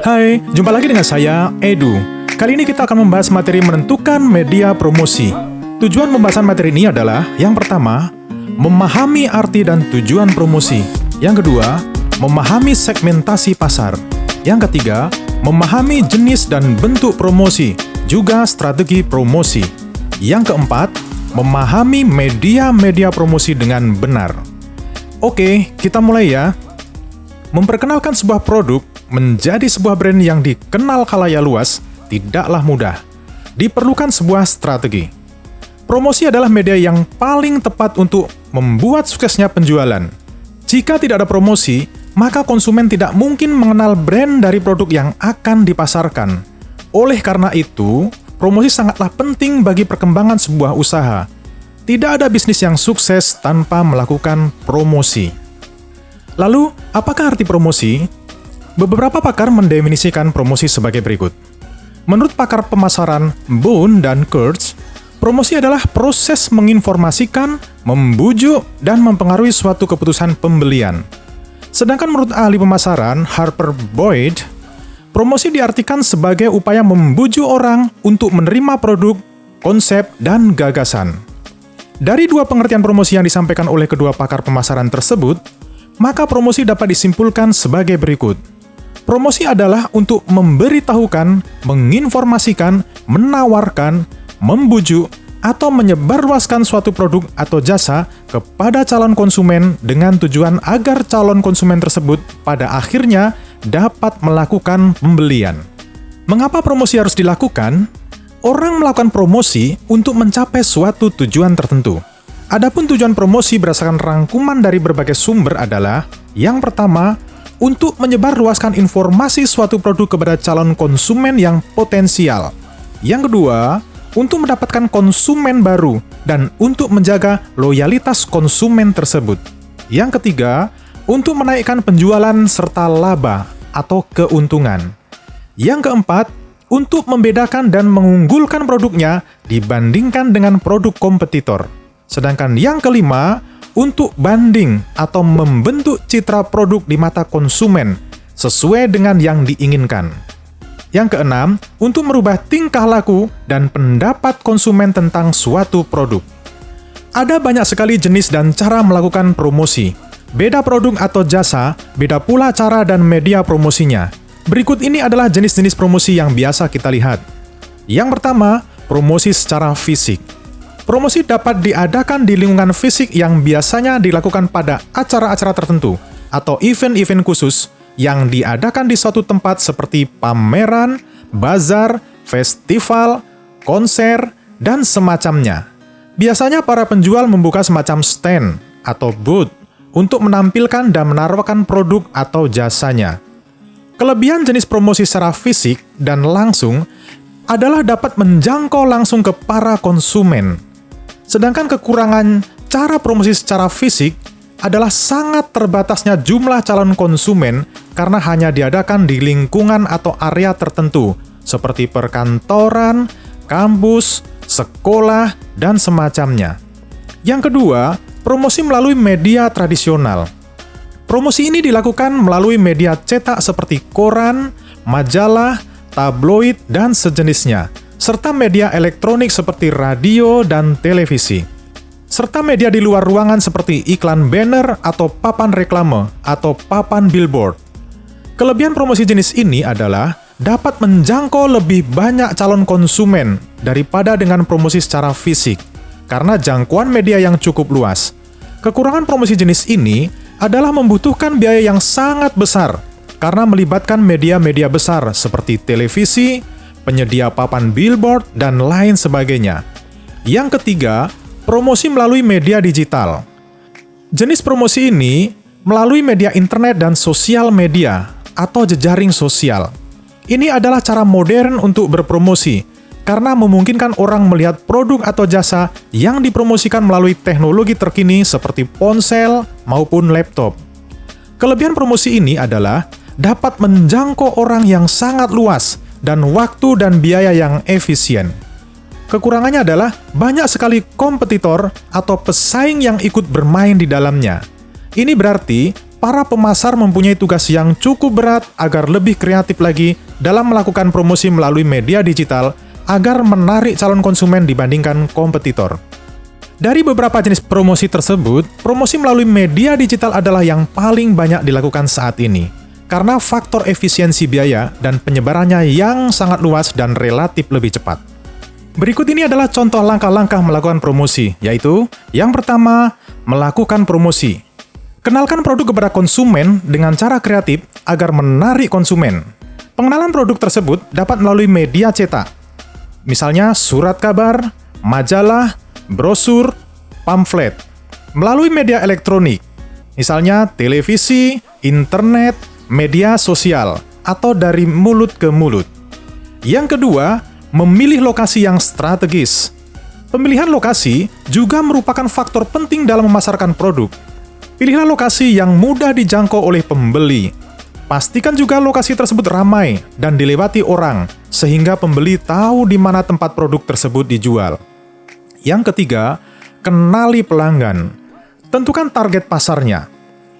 Hai, jumpa lagi dengan saya, Edu. Kali ini kita akan membahas materi menentukan media promosi. Tujuan pembahasan materi ini adalah, yang pertama, memahami arti dan tujuan promosi. Yang kedua, memahami segmentasi pasar. Yang ketiga, memahami jenis dan bentuk promosi, juga strategi promosi. Yang keempat, memahami media-media promosi dengan benar. Oke, kita mulai ya. Memperkenalkan sebuah produk menjadi sebuah brand yang dikenal khalayak luas tidaklah mudah. Diperlukan sebuah strategi. Promosi adalah media yang paling tepat untuk membuat suksesnya penjualan. Jika tidak ada promosi, maka konsumen tidak mungkin mengenal brand dari produk yang akan dipasarkan. Oleh karena itu, promosi sangatlah penting bagi perkembangan sebuah usaha. Tidak ada bisnis yang sukses tanpa melakukan promosi. Lalu, apakah arti promosi? Beberapa pakar mendefinisikan promosi sebagai berikut. Menurut pakar pemasaran Boone dan Kurtz, promosi adalah proses menginformasikan, membujuk, dan mempengaruhi suatu keputusan pembelian. Sedangkan menurut ahli pemasaran Harper Boyd, promosi diartikan sebagai upaya membujuk orang untuk menerima produk, konsep, dan gagasan. Dari dua pengertian promosi yang disampaikan oleh kedua pakar pemasaran tersebut, maka promosi dapat disimpulkan sebagai berikut. Promosi adalah untuk memberitahukan, menginformasikan, menawarkan, membujuk, atau menyebarluaskan suatu produk atau jasa kepada calon konsumen dengan tujuan agar calon konsumen tersebut pada akhirnya dapat melakukan pembelian. Mengapa promosi harus dilakukan? Orang melakukan promosi untuk mencapai suatu tujuan tertentu. Adapun tujuan promosi berdasarkan rangkuman dari berbagai sumber adalah, yang pertama, untuk menyebarluaskan informasi suatu produk kepada calon konsumen yang potensial. Yang kedua, untuk mendapatkan konsumen baru dan untuk menjaga loyalitas konsumen tersebut. Yang ketiga, untuk menaikkan penjualan serta laba atau keuntungan. Yang keempat, untuk membedakan dan mengunggulkan produknya dibandingkan dengan produk kompetitor. Sedangkan yang kelima, untuk banding atau membentuk citra produk di mata konsumen sesuai dengan yang diinginkan. Yang keenam, untuk merubah tingkah laku dan pendapat konsumen tentang suatu produk. Ada banyak sekali jenis dan cara melakukan promosi. Beda produk atau jasa, beda pula cara dan media promosinya. Berikut ini adalah jenis-jenis promosi yang biasa kita lihat. Yang pertama, promosi secara fisik. Promosi dapat diadakan di lingkungan fisik yang biasanya dilakukan pada acara-acara tertentu atau event-event khusus yang diadakan di suatu tempat seperti pameran, bazar, festival, konser, dan semacamnya. Biasanya para penjual membuka semacam stand atau booth untuk menampilkan dan menawarkan produk atau jasanya. Kelebihan jenis promosi secara fisik dan langsung adalah dapat menjangkau langsung ke para konsumen. Sedangkan kekurangan cara promosi secara fisik adalah sangat terbatasnya jumlah calon konsumen karena hanya diadakan di lingkungan atau area tertentu, seperti perkantoran, kampus, sekolah, dan semacamnya. Yang kedua, promosi melalui media tradisional. Promosi ini dilakukan melalui media cetak seperti koran, majalah, tabloid, dan sejenisnya, serta media elektronik seperti radio dan televisi, serta media di luar ruangan seperti iklan banner atau papan reklame atau papan billboard. Kelebihan promosi jenis ini adalah dapat menjangkau lebih banyak calon konsumen daripada dengan promosi secara fisik, karena jangkauan media yang cukup luas. Kekurangan promosi jenis ini adalah membutuhkan biaya yang sangat besar karena melibatkan media-media besar seperti televisi, penyedia papan billboard, dan lain sebagainya. Yang ketiga, promosi melalui media digital. Jenis promosi ini melalui media internet dan sosial media atau jejaring sosial. Ini adalah cara modern untuk berpromosi karena memungkinkan orang melihat produk atau jasa yang dipromosikan melalui teknologi terkini seperti ponsel maupun laptop. Kelebihan promosi ini adalah dapat menjangkau orang yang sangat luas dan waktu dan biaya yang efisien. Kekurangannya adalah banyak sekali kompetitor atau pesaing yang ikut bermain di dalamnya. Ini berarti para pemasar mempunyai tugas yang cukup berat agar lebih kreatif lagi dalam melakukan promosi melalui media digital agar menarik calon konsumen dibandingkan kompetitor. Dari beberapa jenis promosi tersebut, promosi melalui media digital adalah yang paling banyak dilakukan saat ini, karena faktor efisiensi biaya dan penyebarannya yang sangat luas dan relatif lebih cepat. Berikut ini adalah contoh langkah-langkah melakukan promosi, yaitu yang pertama, melakukan promosi. Kenalkan produk kepada konsumen dengan cara kreatif agar menarik konsumen. Pengenalan produk tersebut dapat melalui media cetak, misalnya surat kabar, majalah, brosur, pamflet. Melalui media elektronik, misalnya televisi, internet, media sosial, atau dari mulut ke mulut. Yang kedua, memilih lokasi yang strategis. Pemilihan lokasi juga merupakan faktor penting dalam memasarkan produk. Pilihlah lokasi yang mudah dijangkau oleh pembeli. Pastikan juga lokasi tersebut ramai dan dilewati orang, sehingga pembeli tahu di mana tempat produk tersebut dijual. Yang ketiga, kenali pelanggan. Tentukan target pasarnya.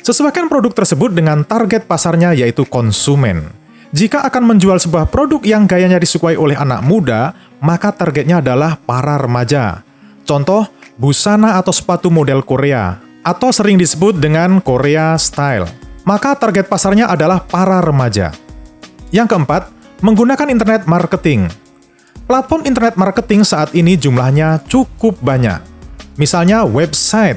Sesuaikan produk tersebut dengan target pasarnya, yaitu konsumen. Jika akan menjual sebuah produk yang gayanya disukai oleh anak muda, maka targetnya adalah para remaja. Contoh, busana atau sepatu model Korea, atau sering disebut dengan Korea Style. Maka target pasarnya adalah para remaja. Yang keempat, menggunakan internet marketing. Platform internet marketing saat ini jumlahnya cukup banyak. Misalnya website,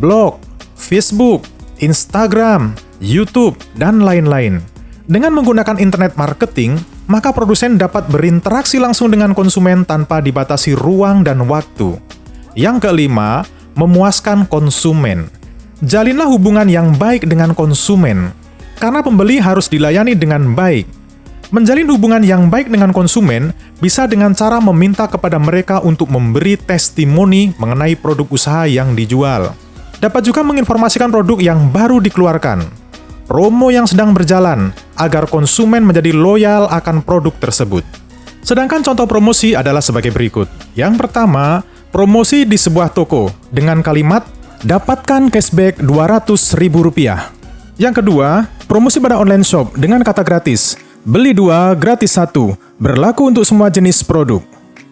blog, Facebook, Instagram, YouTube, dan lain-lain. Dengan menggunakan internet marketing, maka produsen dapat berinteraksi langsung dengan konsumen tanpa dibatasi ruang dan waktu. Yang kelima, memuaskan konsumen. Jalinlah hubungan yang baik dengan konsumen, karena pembeli harus dilayani dengan baik. Menjalin hubungan yang baik dengan konsumen bisa dengan cara meminta kepada mereka untuk memberi testimoni mengenai produk usaha yang dijual. Dapat juga menginformasikan produk yang baru dikeluarkan, promo yang sedang berjalan, agar konsumen menjadi loyal akan produk tersebut. Sedangkan contoh promosi adalah sebagai berikut. Yang pertama, promosi di sebuah toko dengan kalimat, dapatkan cashback Rp200.000. Yang kedua, promosi pada online shop dengan kata gratis, beli 2, gratis 1, berlaku untuk semua jenis produk.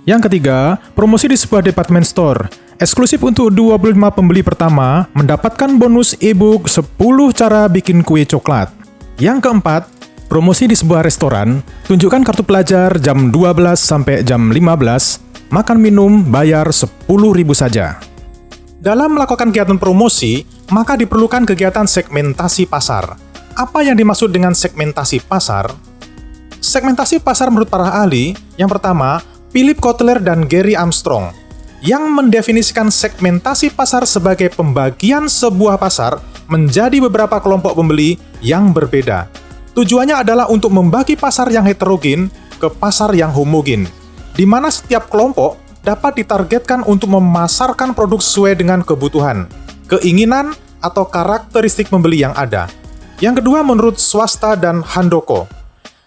Yang ketiga, promosi di sebuah department store, eksklusif untuk 25 pembeli pertama, mendapatkan bonus e-book 10 cara bikin kue coklat. Yang keempat, promosi di sebuah restoran, tunjukkan kartu pelajar jam 12 sampai jam 15, makan minum bayar 10.000 saja. Dalam melakukan kegiatan promosi, maka diperlukan kegiatan segmentasi pasar. Apa yang dimaksud dengan segmentasi pasar? Segmentasi pasar menurut para ahli, yang pertama, Philip Kotler dan Gary Armstrong, yang mendefinisikan segmentasi pasar sebagai pembagian sebuah pasar menjadi beberapa kelompok pembeli yang berbeda. Tujuannya adalah untuk membagi pasar yang heterogen ke pasar yang homogen, di mana setiap kelompok dapat ditargetkan untuk memasarkan produk sesuai dengan kebutuhan, keinginan, atau karakteristik pembeli yang ada. Yang kedua, menurut Swasta dan Handoko,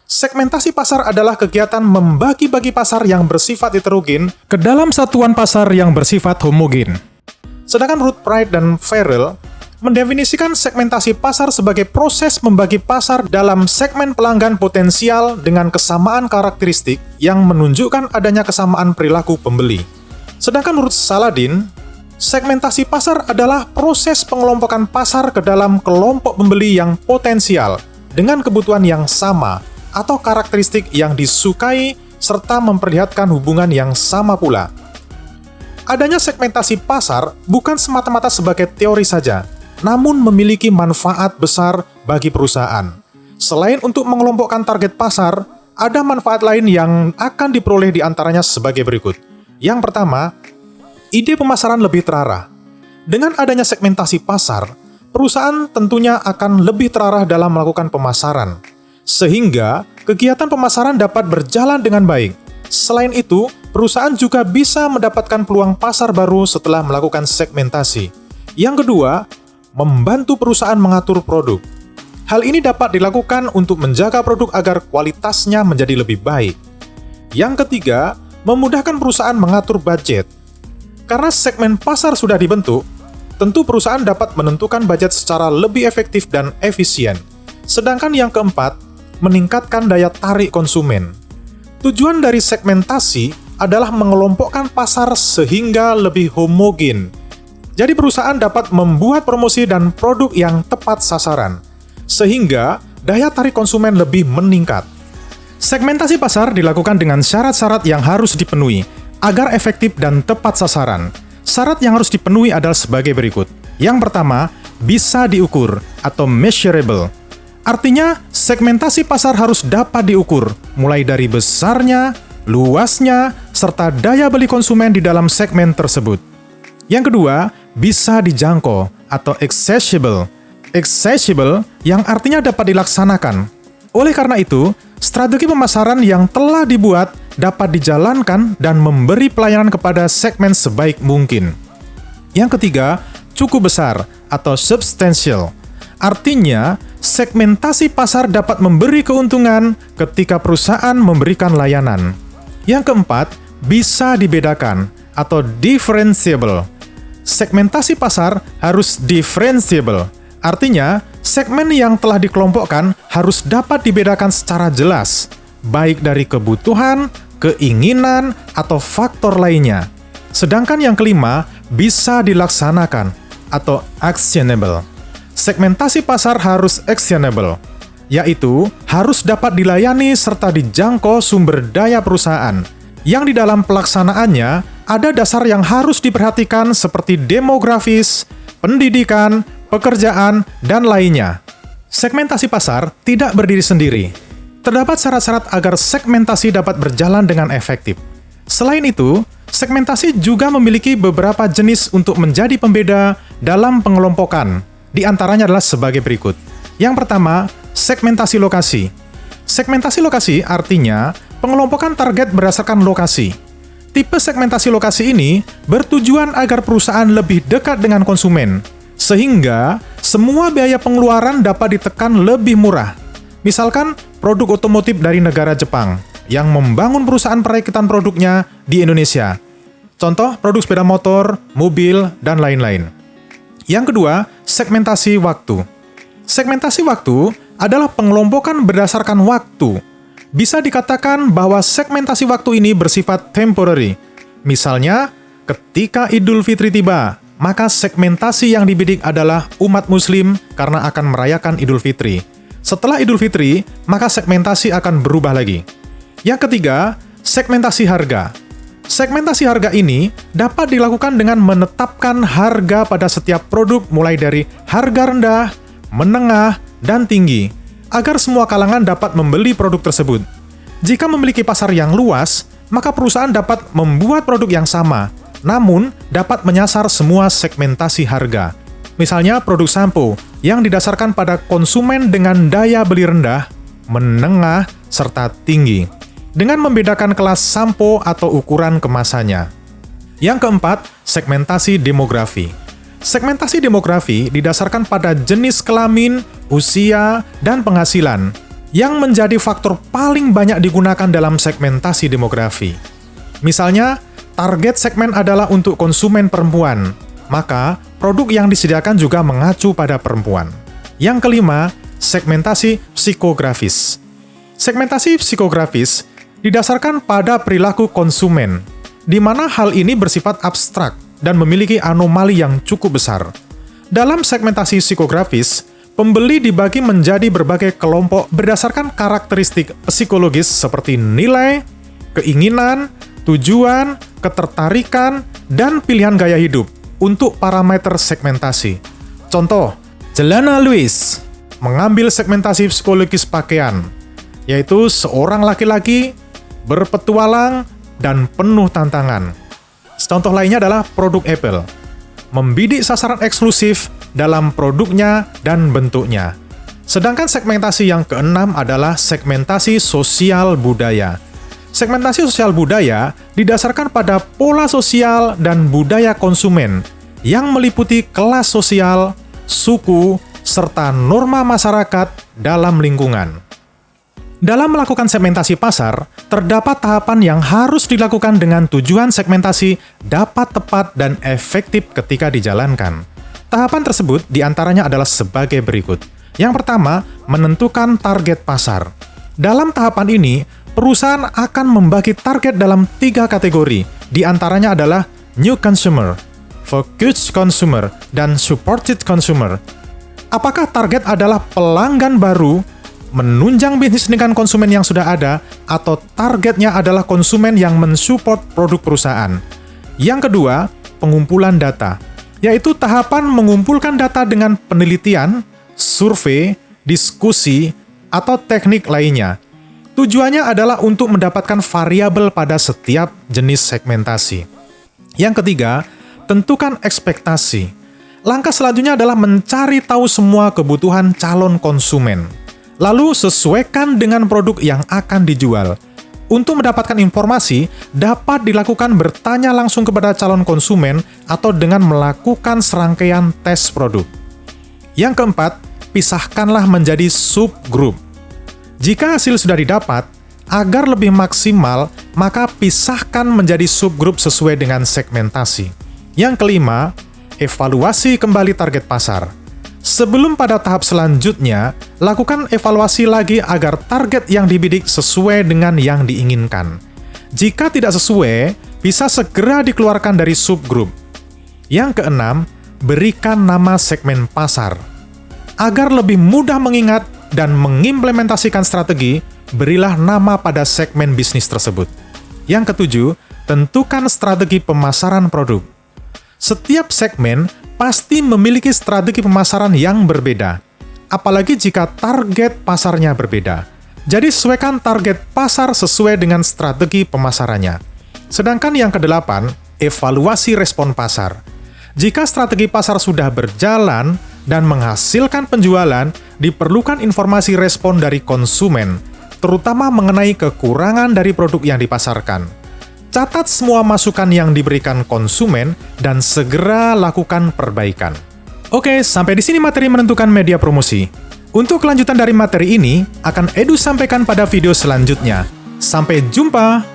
segmentasi pasar adalah kegiatan membagi-bagi pasar yang bersifat heterogen ke dalam satuan pasar yang bersifat homogen. Sedangkan Ruth Pride dan Farrell mendefinisikan segmentasi pasar sebagai proses membagi pasar dalam segmen pelanggan potensial dengan kesamaan karakteristik yang menunjukkan adanya kesamaan perilaku pembeli. Sedangkan menurut Saladin, segmentasi pasar adalah proses pengelompokan pasar ke dalam kelompok pembeli yang potensial dengan kebutuhan yang sama atau karakteristik yang disukai serta memperlihatkan hubungan yang sama pula. Adanya segmentasi pasar bukan semata-mata sebagai teori saja, namun memiliki manfaat besar bagi perusahaan. Selain untuk mengelompokkan target pasar, ada manfaat lain yang akan diperoleh di antaranya sebagai berikut. Yang pertama, ide pemasaran lebih terarah. Dengan adanya segmentasi pasar, perusahaan tentunya akan lebih terarah dalam melakukan pemasaran, sehingga kegiatan pemasaran dapat berjalan dengan baik. Selain itu, perusahaan juga bisa mendapatkan peluang pasar baru setelah melakukan segmentasi. Yang kedua, membantu perusahaan mengatur produk. Hal ini dapat dilakukan untuk menjaga produk agar kualitasnya menjadi lebih baik. Yang ketiga, memudahkan perusahaan mengatur budget. Karena segmen pasar sudah dibentuk, tentu perusahaan dapat menentukan budget secara lebih efektif dan efisien. Sedangkan yang keempat, meningkatkan daya tarik konsumen. Tujuan dari segmentasi adalah mengelompokkan pasar sehingga lebih homogen. Jadi perusahaan dapat membuat promosi dan produk yang tepat sasaran, sehingga daya tarik konsumen lebih meningkat. Segmentasi pasar dilakukan dengan syarat-syarat yang harus dipenuhi agar efektif dan tepat sasaran. Syarat yang harus dipenuhi adalah sebagai berikut. Yang pertama, bisa diukur atau measurable. Artinya, segmentasi pasar harus dapat diukur, mulai dari besarnya, luasnya, serta daya beli konsumen di dalam segmen tersebut. Yang kedua, bisa dijangkau atau accessible. Accessible yang artinya dapat dilaksanakan. Oleh karena itu, strategi pemasaran yang telah dibuat dapat dijalankan dan memberi pelayanan kepada segmen sebaik mungkin. Yang ketiga, cukup besar atau substantial. Artinya, segmentasi pasar dapat memberi keuntungan ketika perusahaan memberikan layanan. Yang keempat, bisa dibedakan atau differentiable. Segmentasi pasar harus differentiable. Artinya, segmen yang telah dikelompokkan harus dapat dibedakan secara jelas, baik dari kebutuhan, keinginan, atau faktor lainnya. Sedangkan yang kelima, bisa dilaksanakan atau actionable. Segmentasi pasar harus actionable, yaitu harus dapat dilayani serta dijangkau sumber daya perusahaan, yang di dalam pelaksanaannya ada dasar yang harus diperhatikan seperti demografis, pendidikan, pekerjaan, dan lainnya. Segmentasi pasar tidak berdiri sendiri. Terdapat syarat-syarat agar segmentasi dapat berjalan dengan efektif. Selain itu, segmentasi juga memiliki beberapa jenis untuk menjadi pembeda dalam pengelompokan. Di antaranya adalah sebagai berikut. Yang pertama, segmentasi lokasi. Segmentasi lokasi artinya pengelompokan target berdasarkan lokasi. Tipe segmentasi lokasi ini bertujuan agar perusahaan lebih dekat dengan konsumen, sehingga semua biaya pengeluaran dapat ditekan lebih murah. Misalkan, produk otomotif dari negara Jepang yang membangun perusahaan perakitan produknya di Indonesia. Contoh, produk sepeda motor, mobil, dan lain-lain. Yang kedua, segmentasi waktu. Segmentasi waktu adalah pengelompokan berdasarkan waktu. Bisa dikatakan bahwa segmentasi waktu ini bersifat temporary. Misalnya, ketika Idul Fitri tiba, maka segmentasi yang dibidik adalah umat Muslim karena akan merayakan Idul Fitri. Setelah Idul Fitri, maka segmentasi akan berubah lagi. Yang ketiga, segmentasi harga. Segmentasi harga ini dapat dilakukan dengan menetapkan harga pada setiap produk mulai dari harga rendah, menengah, dan tinggi, agar semua kalangan dapat membeli produk tersebut. Jika memiliki pasar yang luas, maka perusahaan dapat membuat produk yang sama, namun dapat menyasar semua segmentasi harga. Misalnya produk sampo yang didasarkan pada konsumen dengan daya beli rendah, menengah, serta tinggi, dengan membedakan kelas sampo atau ukuran kemasannya. Yang keempat, segmentasi demografi. Segmentasi demografi didasarkan pada jenis kelamin, usia, dan penghasilan, yang menjadi faktor paling banyak digunakan dalam segmentasi demografi. Misalnya, target segmen adalah untuk konsumen perempuan, maka produk yang disediakan juga mengacu pada perempuan. Yang kelima, segmentasi psikografis. Segmentasi psikografis didasarkan pada perilaku konsumen, di mana hal ini bersifat abstrak dan memiliki anomali yang cukup besar. Dalam segmentasi psikografis, pembeli dibagi menjadi berbagai kelompok berdasarkan karakteristik psikologis seperti nilai, keinginan, tujuan, ketertarikan, dan pilihan gaya hidup untuk parameter segmentasi. Contoh, Jelena Louise mengambil segmentasi psikologis pakaian, yaitu seorang laki-laki berpetualang dan penuh tantangan. Contoh lainnya adalah produk Apple, membidik sasaran eksklusif dalam produknya dan bentuknya. Sedangkan segmentasi yang keenam adalah segmentasi sosial budaya. Segmentasi sosial budaya didasarkan pada pola sosial dan budaya konsumen yang meliputi kelas sosial, suku, serta norma masyarakat dalam lingkungan. Dalam melakukan segmentasi pasar, terdapat tahapan yang harus dilakukan dengan tujuan segmentasi dapat tepat dan efektif ketika dijalankan. Tahapan tersebut diantaranya adalah sebagai berikut. Yang pertama, menentukan target pasar. Dalam tahapan ini, perusahaan akan membagi target dalam 3 kategori. Di antaranya adalah new consumer, focused consumer, dan supported consumer. Apakah target adalah pelanggan baru, menunjang bisnis dengan konsumen yang sudah ada, atau targetnya adalah konsumen yang mensupport produk perusahaan? Yang kedua, pengumpulan data, yaitu tahapan mengumpulkan data dengan penelitian, survei, diskusi, atau teknik lainnya. Tujuannya adalah untuk mendapatkan variabel pada setiap jenis segmentasi. Yang ketiga, tentukan ekspektasi. Langkah selanjutnya adalah mencari tahu semua kebutuhan calon konsumen. Lalu sesuaikan dengan produk yang akan dijual. Untuk mendapatkan informasi, dapat dilakukan bertanya langsung kepada calon konsumen atau dengan melakukan serangkaian tes produk. Yang keempat, pisahkanlah menjadi subgroup. Jika hasil sudah didapat, agar lebih maksimal, maka pisahkan menjadi subgroup sesuai dengan segmentasi. Yang kelima, evaluasi kembali target pasar. Sebelum pada tahap selanjutnya, lakukan evaluasi lagi agar target yang dibidik sesuai dengan yang diinginkan. Jika tidak sesuai, bisa segera dikeluarkan dari subgroup. Yang keenam, berikan nama segmen pasar. Agar lebih mudah mengingat dan mengimplementasikan strategi, berilah nama pada segmen bisnis tersebut. Yang ketujuh, tentukan strategi pemasaran produk. Setiap segmen pasti memiliki strategi pemasaran yang berbeda, apalagi jika target pasarnya berbeda. Jadi sesuaikan target pasar sesuai dengan strategi pemasarannya. Sedangkan yang kedelapan, evaluasi respon pasar. Jika strategi pasar sudah berjalan dan menghasilkan penjualan, diperlukan informasi respon dari konsumen, terutama mengenai kekurangan dari produk yang dipasarkan. Catat semua masukan yang diberikan konsumen dan segera lakukan perbaikan. Oke, sampai di sini materi menentukan media promosi. Untuk kelanjutan dari materi ini, akan Edu sampaikan pada video selanjutnya. Sampai jumpa!